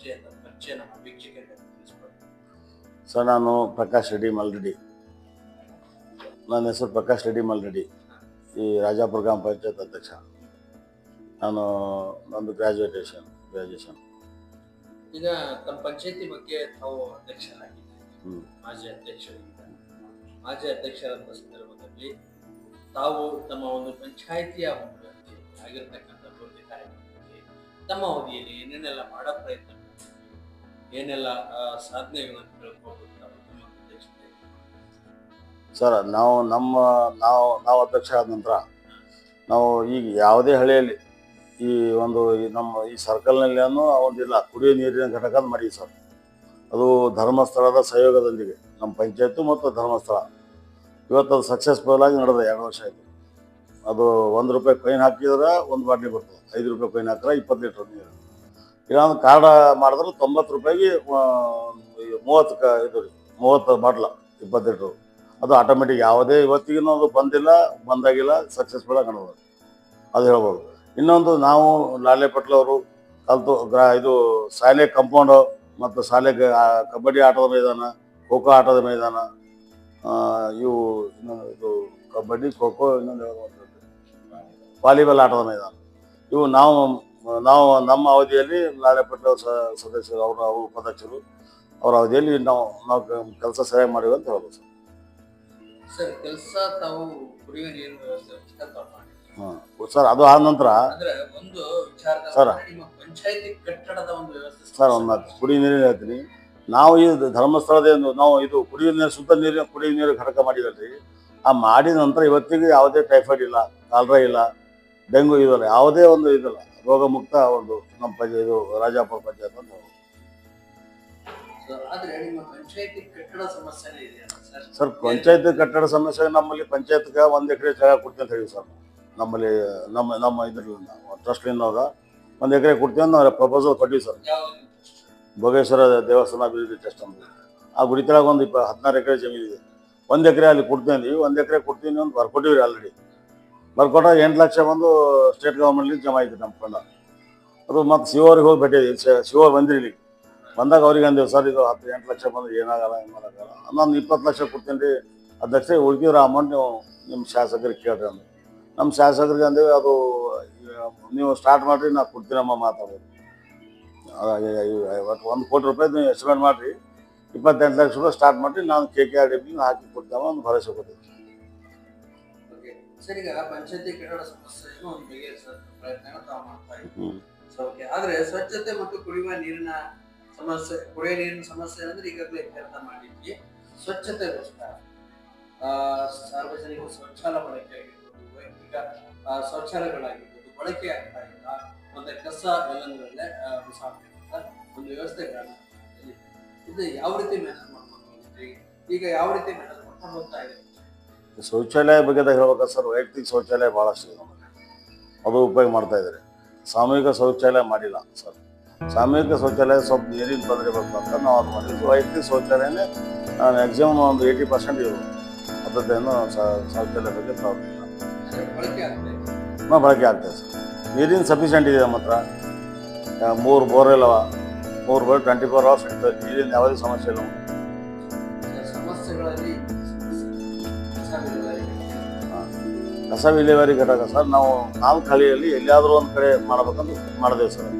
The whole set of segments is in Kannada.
ಪರಿಚಯ ನಮ್ಮ ವೀಕ್ಷಕರಿಗೆ ತಿಳಿಸ್ಕೊಡಿ. ಸರ್, ನಾನು ಪ್ರಕಾಶ್ ರೆಡ್ಡಿ ಮಲ್ರೆಡ್ಡಿ. ನನ್ನ ಹೆಸರು ಪ್ರಕಾಶ್ ರೆಡ್ಡಿ ಮಲ್ರೆಡ್ಡಿ, ಈ ರಾಜಾಪುರ ಗ್ರಾಮ ಪಂಚಾಯತ್ ಅಧ್ಯಕ್ಷ. ನಂದು ಗ್ರ್ಯಾಜುಯೇಷನ್. ಈಗ ತಮ್ಮ ಪಂಚಾಯತಿ ಬಗ್ಗೆ ತಾವು ಅಧ್ಯಕ್ಷರಾಗಿದ್ದಾರೆ, ಮಾಜಿ ಅಧ್ಯಕ್ಷರಾದ ಸಂದರ್ಭದಲ್ಲಿ ತಾವು ತಮ್ಮ ಒಂದು ಪಂಚಾಯಿತಿಯ ಒಂದು ಆಗಿರ್ತಕ್ಕಂಥ ಅಭಿವೃದ್ಧಿ ಕಾರ್ಯಕ್ರಮಕ್ಕೆ ತಮ್ಮ ಅವಧಿಯಲ್ಲಿ ಏನೇನೆಲ್ಲ ಮಾಡೋ ಪ್ರಯತ್ನ, ಏನೆಲ್ಲ ಸಾಧನೆಗಳನ್ನು ತಿಳ್ಕೊಬೇಕು ತಮ್ಮ ಅಧ್ಯಕ್ಷತೆ? ಸರ್, ನಾವು ಅಧ್ಯಕ್ಷ ಆದ ನಂತರ ನಾವು ಈಗ ಯಾವುದೇ ಹಳ್ಳಿಯಲ್ಲಿ ನಮ್ಮ ಈ ಸರ್ಕಲ್ನಲ್ಲಿ ಒಂದಿಲ್ಲ ಕುಡಿಯೋ ನೀರಿನ ಘಟಕ ಮಾಡಿದ್ವಿ ಸರ್. ಅದು ಧರ್ಮಸ್ಥಳದ ಸಹಯೋಗದೊಂದಿಗೆ ನಮ್ಮ ಪಂಚಾಯತು ಮತ್ತು ಧರ್ಮಸ್ಥಳ ಇವತ್ತು ಅದು ಸಕ್ಸಸ್ಫುಲ್ ಆಗಿ ನಡೆದ 2 ವರ್ಷ ಆಯಿತು. ಅದು ₹1 ಕಾಯಿನ್ ಹಾಕಿದ್ರೆ 1 ಬಾಟ್ಲಿ ಬರ್ತದೆ, ₹5 ಕಾಯಿನ್ ಹಾಕಿದ್ರೆ 20 ಲೀಟ್ರ್ ನೀರು. ಇನ್ನೊಂದು ಕಾರ್ಡ ಮಾಡಿದ್ರೆ ₹90ಗೆ 30 ಬಾಟ್ಲ 20 ಲೀಟ್ರು. ಅದು ಆಟೋಮೆಟಿಕ್, ಯಾವುದೇ ಇವತ್ತಿಗೂ ಅದು ಬಂದಾಗಿಲ್ಲ, ಸಕ್ಸಸ್ಫುಲ್ ಆಗಿ ನಡೆದ ಅದು ಹೇಳ್ಬೋದು. ಇನ್ನೊಂದು, ನಾವು ಲಾಲೆ ಪಟ್ಲವರು ಕಲ್ತು ಇದು ಶಾಲೆ ಕಾಂಪೌಂಡು ಮತ್ತು ಶಾಲೆಗೆ ಕಬಡ್ಡಿ ಆಟದ ಮೈದಾನ, ಖೋ ಖೋ ಆಟದ ಮೈದಾನ, ಇದು ಕಬಡ್ಡಿ, ಖೋ ಖೋ, ಇನ್ನೊಂದು ವಾಲಿಬಾಲ್ ಆಟದ ಮೈದಾನ, ಇವು ನಾವು ನಮ್ಮ ಅವಧಿಯಲ್ಲಿ ಲಾಲೆ ಪಟ್ಲ ಸದಸ್ಯರು, ಅವರ ಉಪಾಧ್ಯಕ್ಷರು ಅವರ ಅವಧಿಯಲ್ಲಿ ನಾವು ಕೆಲಸ ಸರಿಯಾಗಿ ಮಾಡಿವಿ ಅಂತ ಹೇಳ್ಬೋದು ಸರ್. ಕೆಲಸ ತಾವು ಕುಡಿಯುವ ನೀರಿನ ವ್ಯವಸ್ಥೆ ಸರ್, ಅದು ಆದ ನಂತರ ಸರ್ ಪಂಚಾಯತಿ ಕಟ್ಟಡದ ಒಂದು ವ್ಯವಸ್ಥೆ ಸರ್, ಒಂದು ಕುಡಿಯ ನೀರಿನ ಹೇಳ್ತೀನಿ. ನಾವು ಈ ಧರ್ಮಸ್ಥಳದ ನಾವು ಇದು ಕುಡಿಯುವ ನೀರು, ಶುದ್ಧ ಕುಡಿಯುವ ನೀರು ಘಟಕ ಮಾಡಿವಲ್ರಿ. ಆ ಮಾಡಿದ ನಂತರ ಇವತ್ತಿಗೆ ಯಾವುದೇ ಟೈಫಾಯ್ಡ್ ಇಲ್ಲ, ಕಾಲರಾ ಇಲ್ಲ, ಡೆಂಗು ಇದಲ್ಲ, ಯಾವುದೇ ಒಂದು ಇದಲ್ಲ, ರೋಗ ಮುಕ್ತ ಒಂದು ನಮ್ಮ ಇದು ರಾಜಾಪುರ ಪಂಚಾಯತ್ ಅಂತ. ಸರ್, ಪಂಚಾಯತ್ ಕಟ್ಟಡ ಸಮಸ್ಯೆ ನಮ್ಮಲ್ಲಿ ಪಂಚಾಯತ್ಗೆ 1 ಎಕರೆ ಜಾಗ ಕೊಡ್ತೀವಿ ಅಂತ ಹೇಳಿ ಸರ್. ನಮ್ಮಲ್ಲಿ ನಮ್ಮ ಇದ್ರಲ್ಲಿಂದ ಟ್ರಸ್ಟ್ಲಿಂದ 1 ಎಕರೆ ಕೊಡ್ತೀವಿ ಅಂತ ನಾವು ಪ್ರಪೋಸಲ್ ಕೊಟ್ಟಿವಿ ಸರ್. ಭೋಗೇಶ್ವರ ದೇವಸ್ಥಾನ ಅಭಿವೃದ್ಧಿ ಟ್ರಸ್ಟ್ ಅಂತ. ಆ ಗುಡಿ ಕೆಳಗೆ ಒಂದು 16 ಎಕರೆ ಜಮೀನಿದೆ. 1 ಎಕರೆ ಅಲ್ಲಿ ಕೊಡ್ತೀವಿ, 1 ಎಕರೆ ಕೊಡ್ತೀನಿ ಅಂತ ಬರ್ಕೊಟ್ಟಿವ್ರಿ. ಆಲ್ರೆಡಿ ಬರ್ಕೊಟ್ಟ 8 ಲಕ್ಷ ಬಂದು ಸ್ಟೇಟ್ ಗೌರ್ಮೆಂಟ್ಲಿ ಜಮಾ ಆಯ್ತು ನಮ್ಮ ಫಂಡ. ಅದು ಮತ್ತು ಶಿವವ್ರಿಗೆ ಹೋಗಿ ಭೇಟಿದ್ವಿ. ಶಿವವ್ರು ಬಂದಿರಿ ಇಲ್ಲಿ. ಬಂದಾಗ ಅವ್ರಿಗೆ ಅಂದೇವು, ಸರ್ ಇದು 8 ಲಕ್ಷ ಬಂದು ಏನಾಗಲ್ಲ, ಏನು ಮಾಡೋಕ್ಕಲ್ಲ, ನಾನು 20 ಲಕ್ಷ ಕೊಡ್ತೀನಿ ರೀ ಅಧ್ಯಕ್ಷ, ಉಳಿದಿರೋ ಅಮೌಂಟ್ ನೀವು ನಿಮ್ಮ ಶಾಸಕರಿಗೆ ಕೇಳ್ರಿ ಅಂದರು. ನಮ್ಮ ಶಾಸಕರಿಗೆ ಅಂದೇವಿ, ಅದು ನೀವು ಸ್ಟಾರ್ಟ್ ಮಾಡಿರಿ, ನಾವು ಕೊಡ್ತೀನಮ್ಮ ಮಾತಾಡೋದು. ₹1 ಕೋಟಿ ನೀವು ಎಸ್ಟಿಮೇಟ್ ಮಾಡಿರಿ, 28 ಲಕ್ಷ ರೂಪಾಯಿ ಸ್ಟಾರ್ಟ್ ಮಾಡಿರಿ, ನಾನು KKRDB ಹಾಕಿ ಕೊಡ್ತೇವೆ ಒಂದು ಭರವಸೆ ಕೊಡ್ತೀವಿ. ಸರ್, ಈಗ ಪಂಚಾಯತಿ ಕಟ್ಟಡ ಸಮಸ್ಯೆಯನ್ನು ಒಂದು ಬಗೆಹರಿಸುವ ಪ್ರಯತ್ನ ತಾವು ಮಾಡ್ತಾ ಇದ್ದೀವಿ. ಆದ್ರೆ ಸ್ವಚ್ಛತೆ ಮತ್ತು ಕುಡಿಯುವ ನೀರಿನ ಸಮಸ್ಯೆ ಅಂದ್ರೆ ಈಗಾಗಲೇ ಕೆಲಸ ಮಾಡಿದ್ವಿ. ಸ್ವಚ್ಛತೆಗೋಸ್ಕರ ಸಾರ್ವಜನಿಕ ಶೌಚಾಲಯ ಬಳಕೆ ಆಗಿರ್ಬೋದು, ವೈಯಕ್ತಿಕ ಶೌಚಾಲಯಗಳಾಗಿರ್ಬೋದು, ಬಳಕೆ ಆಗ್ತಾ ಇಲ್ಲ, ಮತ್ತೆ ಕಸ ಎಲ್ಲಗಳಲ್ಲೇ ಬಿಸಾಡ್ತಿರ್ತಾರೆ ಒಂದು ವ್ಯವಸ್ಥೆಗಳನ್ನ ಇದು ಯಾವ ರೀತಿ ಮ್ಯಾನೇಜ್ ಮಾಡ್ಕೊಂಡು ಈಗ ಯಾವ ರೀತಿ ಮ್ಯಾನೇಜ್ ಮಾಡ್ಕೊಂಡು ಹೋಗ್ತಾ ಇದೆ? ಶೌಚಾಲಯ ಬಗ್ಗೆದಾಗ ಹೇಳ್ಬೇಕಾದ್ರೆ ಸರ್, ವೈಯಕ್ತಿಕ ಶೌಚಾಲಯ ಭಾಳಷ್ಟು ಇದೆ ನಮಗೆ, ಅದು ಉಪಯೋಗ ಮಾಡ್ತಾ ಇದ್ದಾರೆ. ಸಾಮೂಹಿಕ ಶೌಚಾಲಯ ಮಾಡಿಲ್ಲ ಸರ್. ಸಾಮೂಹಿಕ ಶೌಚಾಲಯ ಸ್ವಲ್ಪ ನೀರಿನ ತೊಂದರೆ ಬರ್ತಂತ ನಾವು ಅದು ಮಾಡಿದ್ವಿ. ವೈಯಕ್ತಿಕ ಶೌಚಾಲಯನೇ ಮ್ಯಾಕ್ಸಿಮಮ್ ಒಂದು 80% ಇರೋದು. ಅದರದ್ದೇನು ಶೌಚಾಲಯ ಬಗ್ಗೆ ಪ್ರಾಬ್ಲಮ್ ಇಲ್ಲ, ಬಳಕೆ ಆಗ್ತದೆ ಸರ್. ನೀರಿನ ಸಫಿಷಿಯೆಂಟ್ ಇದೆ ನಮ್ಮ ಹತ್ರ. 3 ಬೋರ್ವೆಲ್ ಅವ, 3 ಬೋರ್ 24 hours ಇರ್ತದೆ. ನೀರಿನ ಯಾವುದೇ ಸಮಸ್ಯೆ ಇಲ್ಲ. ಕಸ ವಿಲೇವಾರಿ ಘಟಕ ಸರ್, ನಾವು 4 ಹಳ್ಳಿಯಲ್ಲಿ ಎಲ್ಲಿಯಾದರೂ ಒಂದು ಕಡೆ ಮಾಡ್ಬೇಕಂತ ಮಾಡಿದೆವು ಸರ್.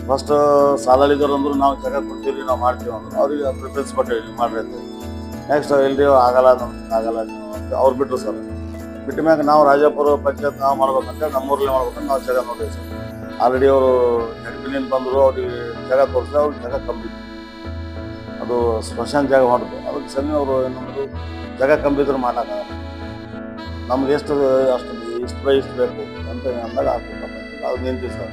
ಫಸ್ಟ್ ಸಾಲಳಿದ್ರು ಅಂದ್ರು ನಾವು ಜಾಗ ಕೊಡ್ತೀವಿ, ನಾವು ಮಾಡ್ತೀವಿ ಅಂದ್ರು ಅವ್ರಿಗೆ ಪ್ರಿಫರೆನ್ಸ್ ಕೊಟ್ಟೇವಿ, ಮಾಡ್ರಿ ಅಂತ. ನೆಕ್ಸ್ಟ್ ಎಲ್ರಿ ಆಗಲ್ಲ, ನಮ್ಗೆ ಆಗಲ್ಲ ಅಂತ ಅವ್ರು ಬಿಟ್ಟರು ಸರ್. ಬಿಟ್ಟ ಮ್ಯಾಗ ನಾವು ರಾಜಾಪುರ ಪಂಚಾಯತ್ ನಾವು ಮಾಡ್ಬೇಕಂತ ನಮ್ಮೂರಲ್ಲೇ ಮಾಡ್ಬೇಕಂತ ನಾವು ಜಾಗ ನೋಡಿವಿ ಸರ್. ಆಲ್ರೆಡಿ ಅವರು ಹೆಡ್ಪಿನಿಂದ ಬಂದರು, ಅವ್ರಿಗೆ ಜಾಗ ತೋರಿಸಿದ್ರೆ ಅವ್ರಿಗೆ ಜಾಗ ಕಮ್ಮಿ, ಅದು ಸ್ಮಶಾನ ಜಾಗ ಮಾಡಿದ್ರು. ಅದಕ್ಕೆ ಸರಿ ಅವರು ಏನಂದ್ರು, ಜಾಗ ಕಮ್ಮಿ ಇದ್ರೆ ಮಾಡೋಕ್ಕಾಗಲ್ಲ, ನಮ್ಗೆ ಇಷ್ಟು ಬೇಕು ಅಂತ ಅಂದಾಗ ಆಗ್ತದೆ. ಅದು ನಿಂತೀವಿ ಸರ್.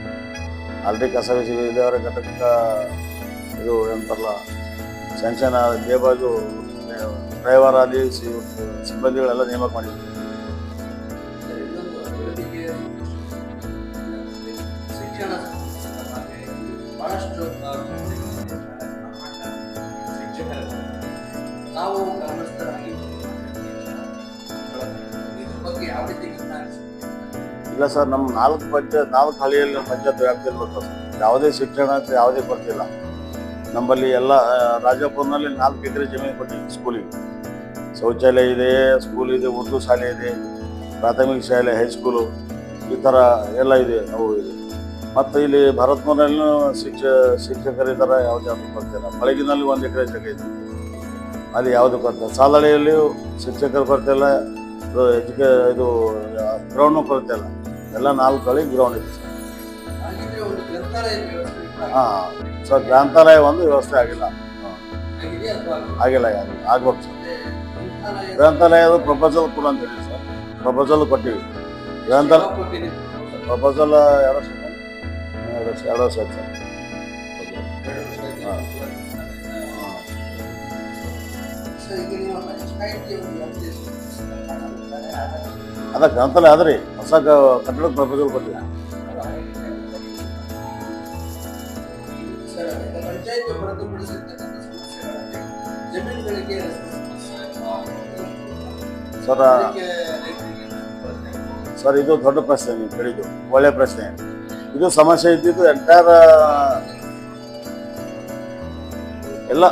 ಆಲ್ರೆಡಿ ಕಸ ವಿಲೇವಾರಿ ಘಟಕ ಇದು ಎಂತಾರಲ್ಲ ಸ್ಯಾಂಕ್ಷನ್ ಲೇಬರು, ಡ್ರೈವರ್ ಅಲ್ಲಿ ಸಿಬ್ಬಂದಿಗಳೆಲ್ಲ ನೇಮಕ ಮಾಡಿದ್ವಿ. ಇಲ್ಲ ಸರ್, ನಮ್ಮ 4 ಹಳ್ಳಿಯಲ್ಲಿ ನಮ್ಮ ಪಂಚಾಯತ್ ವ್ಯಾಪ್ತಿಯಲ್ಲಿ ಬರ್ತದೆ ಸರ್. ಯಾವುದೇ ಶಿಕ್ಷಣ ಯಾವುದೇ ಕೊಡ್ತಿಲ್ಲ. ನಮ್ಮಲ್ಲಿ ಎಲ್ಲ ರಾಜಾಪುರ್ನಲ್ಲಿ 4 ಎಕರೆ ಜಮೀನು ಕೊಟ್ಟಿವಿ ಸ್ಕೂಲಿಗೆ. ಶೌಚಾಲಯ ಇದೆ, ಸ್ಕೂಲ್ ಇದೆ, ಉರ್ದು ಶಾಲೆ ಇದೆ, ಪ್ರಾಥಮಿಕ ಶಾಲೆ, ಹೈಸ್ಕೂಲು, ಈ ಥರ ಎಲ್ಲ ಇದೆ, ಅವು ಇದೆ. ಮತ್ತು ಇಲ್ಲಿ ಭರತ್ಪುರನಲ್ಲೂ ಶಿಕ್ಷಕರಿದ್ದಾರೆ, ಯಾವುದೇ ಕೊರತೆ ಇಲ್ಲ. ಬೆಳಗಿನಲ್ಲಿ 1 ಎಕರೆ ಜಾಗ ಇದೆ, ಅಲ್ಲಿ ಯಾವುದೇ ಕೊರತೆ. ಸಾಲಳಿಯಲ್ಲಿಯೂ ಶಿಕ್ಷಕರ ಕೊರತೆ ಇಲ್ಲ, ಇದು ಗ್ರೌಂಡ್ನೂ ಕೊರತೆ ಇಲ್ಲ. ಎಲ್ಲ 4 ಕಡೆ ಗ್ರೌಂಡ್ ಇದೆ ಸರ್. ಹಾಗಿದ್ರೆ ಒಂದು ಗ್ರಂಥಾಲಯದ ವ್ಯವಸ್ಥೆ ಹಾಂ ಸರ್, ಗ್ರಂಥಾಲಯ ಒಂದು ವ್ಯವಸ್ಥೆ ಆಗಿಲ್ಲ. ಆಗಿದೆಯಾ ಅಥವಾ ಆಗಿಲ್ಲ, ಆಗ್ಬೇಕು ಸರ್. ಗ್ರಂಥಾಲಯ ಗ್ರಂಥಾಲಯದ ಪ್ರಪೋಸಲ್ ಕೂಡ ಅಂತ ಹೇಳಿ ಸರ್, ಪ್ರಪೋಸಲ್ ಕೊಟ್ಟಿವಿ. ಗ್ರಂಥಾಲಯ ಯಾವಾಗ ಕೊಟ್ಟಿದ್ದೀರಿ? ಪ್ರಪೋಸಲ್ 2 ವರ್ಷ ಆಯ್ತು ಸರ್. 2 ವರ್ಷ ಆಯ್ತು. ಸೊ ಈಗ ನೀವು ಪಂಚಾಯಿತಿ ಒಂದು ವ್ಯವಸ್ಥೆ ಅದ ಗ್ರಂಥಾಲಯ ಅದ್ರಿ, ಹೊಸ ಕಟ್ಟಡದ ಪ್ರಪೋಸಲ್ ಕೊಟ್ಟಿವಿ. ಸರ್, ಪಂಚಾಯಿತಿ ಹೊರತುಪಡಿಸಿರ್ತಕ್ಕಂಥ ಸಮಸ್ಯೆಗಳಲ್ಲಿ ಜಮೀನುಗಳಿಗೆ ಸರ್ ಸರ್ ಇದು ದೊಡ್ಡ ಪ್ರಶ್ನೆ ನೀವು ಕೇಳಿದ್ದು, ಒಳ್ಳೆ ಪ್ರಶ್ನೆ. ಇದು ಸಮಸ್ಯೆ ಇದ್ದಿದ್ದು ಎಂಟೈರ್ ಎಲ್ಲ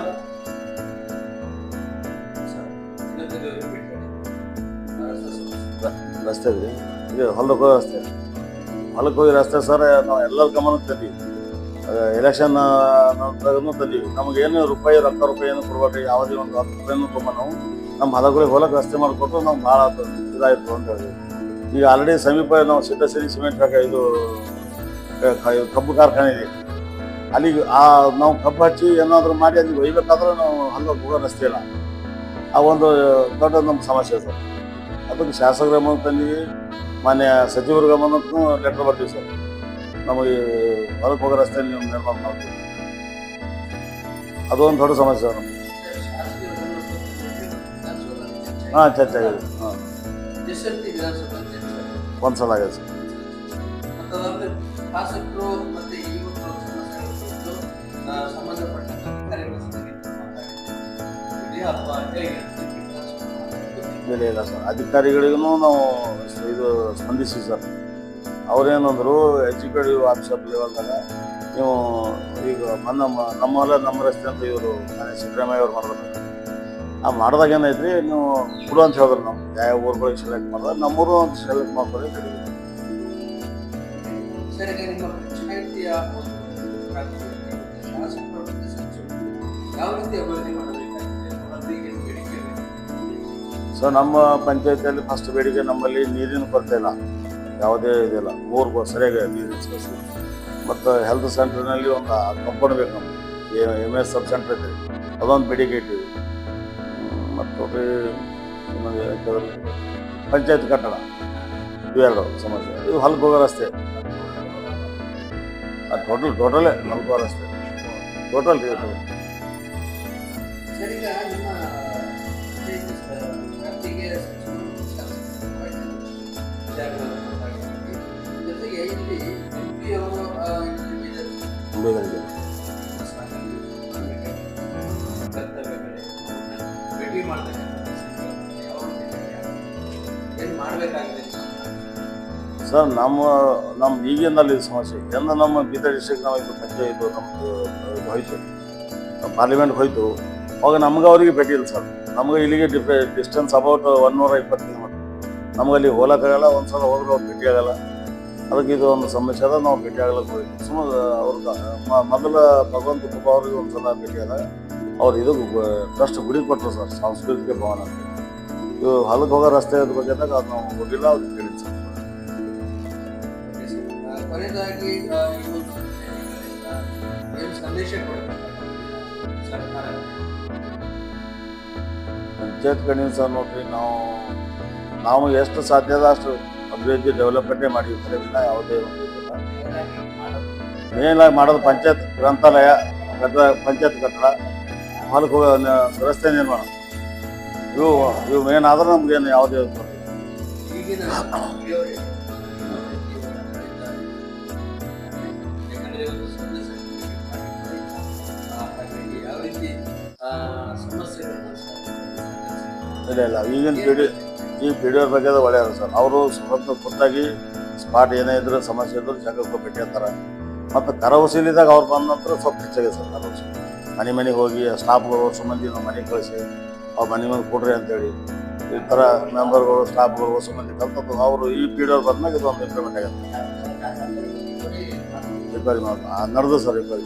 ರಸ್ತೆ ಇದೆ. ಇದು ಹೊಲಕ್ಕೆ ಹೋಗೋ ರಸ್ತೆ, ಹೊಲಕ್ಕೆ ಹೋಗಿ ರಸ್ತೆ ಸರ್. ನಾವು ಎಲ್ಲರ ಗಮನಕ್ಕೆ ತಂದೀವಿ, ಎಲೆಕ್ಷನ್ ನಂತರನೂ ತಂದೀವಿ. ನಮಗೇನು ರೊಕ್ಕ ಏನು ಕೊಡ್ಬೇಡ್ರಿ, ಯಾವುದೇ ಒಂದು 10 ರೂಪಾಯಿನೂ ತುಂಬ ನಾವು ನಮ್ಮ ಹೊಲಗಳಿಗೆ ಹೊಲಕ್ಕೆ ರಸ್ತೆ ಮಾಡಿಕೊಟ್ಟು ನಾವು ಭಾಳ ಇದಾಯಿತು ಅಂತ ಹೇಳಿದ್ವಿ. ಈಗ ಆಲ್ರೆಡಿ ಸಮೀಪ ನಾವು ಸಿದ್ಧಸಿರಿ ಸಿಮೆಂಟ್ ಇದು ಕಬ್ಬು ಕಾರ್ಖಾನೆ ಇದೆ, ಅಲ್ಲಿಗೆ ನಾವು ಕಬ್ಬು ಹಚ್ಚಿ ಏನಾದರೂ ಮಾಡಿ ಅಲ್ಲಿಗೆ ಒಯ್ಬೇಕಾದ್ರೆ ನಾವು ಹೊಲಕ್ಕೆ ಹೋಗೋ ರಸ್ತೆ ಇಲ್ಲ. ಆ ಒಂದು ದೊಡ್ಡ ನಮ್ಮ ಸಮಸ್ಯೆ ಸರ್. ಅದಕ್ಕೆ ಶಾಸಕರ ಗಮನಕ್ಕೆ ತಂದೀವಿ, ಮಾನ್ಯ ಸಚಿವರ ಗಮನಕ್ಕೂ ಲೆಟರ್ ಬರ್ತೀವಿ ಸರ್. ನಮಗೆ ಹೊಲಕ್ಕೆ ಹೋಗೋ ರಸ್ತೆಯಲ್ಲಿ ನೀವು ನಿರ್ಮಾಣ ಮಾಡ್ತೀವಿ, ಅದೊಂದು ದೊಡ್ಡ ಸಮಸ್ಯೆ ಸರ್ ನಮಗೆ. ಹಾಂ, ಚರ್ಚೆ ಆಗಿದೆ. ಹಾಂ, ಒಂದ್ಸಲ ಆಗಿದೆ ಸರ್. ಶಾಸಕರು ಮತ್ತೆ ಯುವಕರು ಸಮಸ್ಯೆಗಳು ಸಂಬಂಧಪಟ್ಟಂತ ಇಲ್ಲ ಸರ್, ಅಧಿಕಾರಿಗಳಿಗೂ ನಾವು ಇದು ಸ್ಪಂದಿಸಿ ಸರ್. ಅವ್ರೇನಂದ್ರು ಎಜುಕೇಟಿವ್ ಆಫೀಸರ್ ಲೆವೆಲ್ದಾಗ ನೀವು ಈಗ ನಮ್ಮ ರಸ್ತೆ ಅಂತ ಇವರು ಸಿದ್ದರಾಮಯ್ಯ ಅವ್ರು ಮಾಡಿದ್ರು. ಆ ಮಾಡಿದಾಗ ಏನೈತ್ರಿ, ನೀವು ಕೊಡು ಅಂತ ಹೇಳಿದ್ರು. ನಾವು ಯಾವ ಊರುಗಳಿಗೆ ಸೆಲೆಕ್ಟ್ ಮಾಡಿದಾಗ ನಮ್ಮೂರು ಅಂತ ಸೆಲೆಕ್ಟ್ ಮಾಡ್ಕೊಳ್ಳಿ ಕಡಿಮೆ. ಸೊ ನಮ್ಮ ಪಂಚಾಯತಿಯಲ್ಲಿ ಫಸ್ಟ್ ಬೇಡಿಕೆ, ನಮ್ಮಲ್ಲಿ ನೀರಿನ ಕೊರತೆ ಇಲ್ಲ, ಯಾವುದೇ ಇದಿಲ್ಲ, ಊರಿಗೆ ಸರಿಯಾಗಿ ನೀರಿನ ಸಮಸ್ಯೆ. ಮತ್ತು ಹೆಲ್ತ್ ಸೆಂಟರ್ನಲ್ಲಿ ಒಂದು ಕಂಪೌಂಡ್ ಬೇಕು ನಮಗೆ, MS ಸಬ್ ಸೆಂಟರ್ ಇದೆ, ಅದೊಂದು ಬೇಡಿಕೆ ಇಟ್ಟಿವಿ. ಮತ್ತು ಪಂಚಾಯತ್ ಕಟ್ಟಡ, ಇವೆರಡು ಸಮಸ್ಯೆ. ಇದು ಹೊಲಕ್ಕೆ ಹೋಗೋ ರಸ್ತೆ, ಟೋಟಲೇ ಹೊಲಕ್ಕೆ ಹೋಗೋ ರಸ್ತೆ ಟೋಟಲ್ ರೀ. ಸರ್, ನಮ್ಮ ಈಗಿನಲ್ಲಿ ಸಮಸ್ಯೆ ಎಂದು ನಮ್ಮ ಬೀದರ್ ಡಿಸ್ಟ್ರಿಕ್ಟ್ ನಾವು ಇದು ಪಂಚಾಯತ್ ನಮ್ಮದು ಹೋಯ್ತು, ಪಾರ್ಲಿಮೆಂಟ್ ಹೋಯ್ತು. ಅವಾಗ ನಮ್ಗೆ ಅವ್ರಿಗೆ ಭೇಟಿ ಇಲ್ಲ ಸರ್. ನಮ್ಗೆ ಇಲ್ಲಿಗೆ ಡಿಸ್ಟೆನ್ಸ್ ಅಬೌಟ್ 120 ಕಿಲೋಮೀಟರ್. ನಮಗಲ್ಲಿ ಹೋಗೋಕ್ಕಾಗಲ್ಲ, ಒಂದ್ಸಲ ಹೋದ್ರೆ ಅವ್ರು ಭೇಟಿ ಆಗಲ್ಲ. ಅದಕ್ಕೆ ಇದು ಒಂದು ಸಮಸ್ಯೆ ಅದ, ನಾವು ಭೇಟಿ ಆಗಲಿಕ್ಕೆ ಹೋಗಿದ್ವಿ. ಸುಮ್ಮನೆ ಅವ್ರಿಗೆ ಮೊದಲ ಭಗವಂತ ಕೃಪ ಅವ್ರಿಗೆ ಒಂದ್ಸಲ ಭೇಟಿ ಆದಾಗ ಅವ್ರು ಇದು ಟ್ರಸ್ಟ್ ಗುಡಿ ಕೊಟ್ಟರು ಸರ್, ಸಾಂಸ್ಕೃತಿಕ ಭವನ ಅಂತ. ಇವು ಹೊಲಕ್ಕೆ ಹೋಗೋ ರಸ್ತೆ ಬಗ್ಗೆದಾಗ ಅದು ನಾವು ಹೋಗಿಲ್ಲ, ಅವ್ರಿಗೆ ಕೇಳಿದ್ದು ಸರ್. ಕೊನೆಯದಾಗಿ ಸಂದೇಶ ಸರ್ಕಾರ ಪಂಚಾಯತ್ ಕಡೆಯಿಂದ ಸರ್ ನೋಡ್ರಿ, ನಾವು ಎಷ್ಟು ಸಾಧ್ಯ ಅದ ಅಷ್ಟು ಅಭಿವೃದ್ಧಿ ಡೆವಲಪ್ಮೆಂಟೇ ಮಾಡಿರ್ತಾರೆ. ಇಲ್ಲ ಯಾವುದೇ ಒಂದು ಇದಿಲ್ಲ. ಮೇನಾಗಿ ಮಾಡೋದು ಪಂಚಾಯತ್ ಗ್ರಂಥಾಲಯ, ಪಂಚಾಯತ್ ಕಟ್ಟಡ, ಹೊಲಕ್ಕೆ ಹೋಗೋ ರಸ್ತೆ ನಿರ್ಮಾಣ, ಇವು ಮೇನ್ ಆದ್ರೆ ನಮ್ಗೇನು ಯಾವುದೇ ಈಗಿನ ಇಲ್ಲ ಈಗಿನ ಈ PDO ಬಗ್ಗೆ ಒಳ್ಳೆಯದು ಸರ್. ಅವರು ಸ್ವತಂತ್ರ ಖುದ್ದಾಗಿ ಸ್ಪಾಟ್ ಏನೇ ಇದ್ರು ಸಮಸ್ಯೆ ಇದ್ರು ಜಾಗಕ್ಕೆ ಭೇಟಿ ಅಂತಾರೆ. ಮತ್ತು ಕರ ವಸೂಲಿದಾಗ ಅವ್ರು ಬಂದ ನಂತರ ಸ್ವಲ್ಪ ಹೆಚ್ಚಾಗಿದೆ ಸರ್ ಕರ ವಸೂಲಿ. ಮನೆಗೆ ಹೋಗಿ ಸ್ಟಾಫ್ಗಳು ಹೊಸ ಮಂದಿ ನಾವು ಮನೆಗೆ ಕಳಿಸಿ ಅವ್ರು ಮನೆ ಕೊಡ್ರಿ ಅಂತೇಳಿ ಈ ಥರ ಮೆಂಬರ್ಗಳು ಸ್ಟಾಫ್ಗಳು ಹೊಸ ಮಂದಿ ಕಲ್ತದ್ದು ಅವರು ಈ ಪೀರಿಯಡ್ ಬಂದಾಗ ಇದೊಂದು ಇಂಪ್ಲಿಮೆಂಟ್ ಆಗುತ್ತೆ. ರಿಪೇರಿ ನಡೆದು ಸರ್ ರಿಪೇರಿ